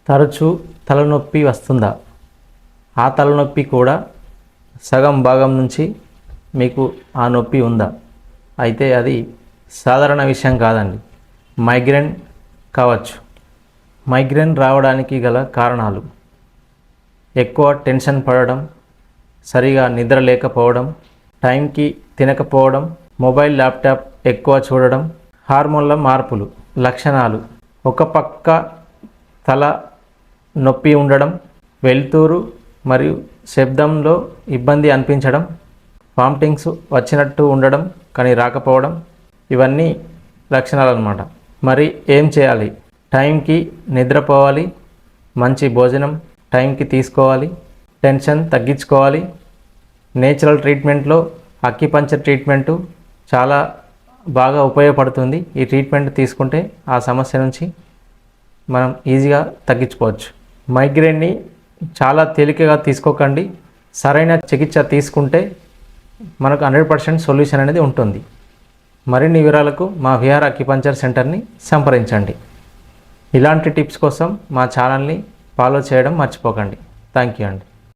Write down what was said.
తరచూ తలనొప్పి వస్తుందా? ఆ తలనొప్పి కూడా సగం భాగం నుంచి మీకు ఆ నొప్పి ఉందా? అయితే అది సాధారణ విషయం కాదండి, మైగ్రేన్ కావచ్చు. మైగ్రేన్ రావడానికి గల కారణాలు: ఎక్కువ టెన్షన్ పడడం, సరిగా నిద్ర లేకపోవడం, టైంకి తినకపోవడం, మొబైల్ ల్యాప్టాప్ ఎక్కువ చూడడం, హార్మోన్ల మార్పులు. లక్షణాలు: ఒక పక్క తల నొప్పి ఉండడం, వెలుతురు మరియు శబ్దంలో ఇబ్బంది అనిపించడం, వామిటింగ్స్ వచ్చినట్టు ఉండడం కానీ రాకపోవడం, ఇవన్నీ లక్షణాలు అన్నమాట. మరి ఏం చేయాలి? టైంకి నిద్రపోవాలి, మంచి భోజనం టైంకి తీసుకోవాలి, టెన్షన్ తగ్గించుకోవాలి. నేచురల్ ట్రీట్మెంట్లో అక్యుపంక్చర్ ట్రీట్మెంటు చాలా బాగా ఉపయోగపడుతుంది. ఈ ట్రీట్మెంట్ తీసుకుంటే ఆ సమస్య నుంచి మనం ఈజీగా తగ్గించుకోవచ్చు. మైగ్రేన్ని చాలా తేలికగా తీసుకోకండి. సరైన చికిత్స తీసుకుంటే మనకు 100% సొల్యూషన్ అనేది ఉంటుంది. మరిన్ని వివరాలకు మా విహార్ అక్యుపంక్చర్ సెంటర్ని సంప్రదించండి. ఇలాంటి టిప్స్ కోసం మా ఛానల్ని ఫాలో చేయడం మర్చిపోకండి. థ్యాంక్ యూ అండి.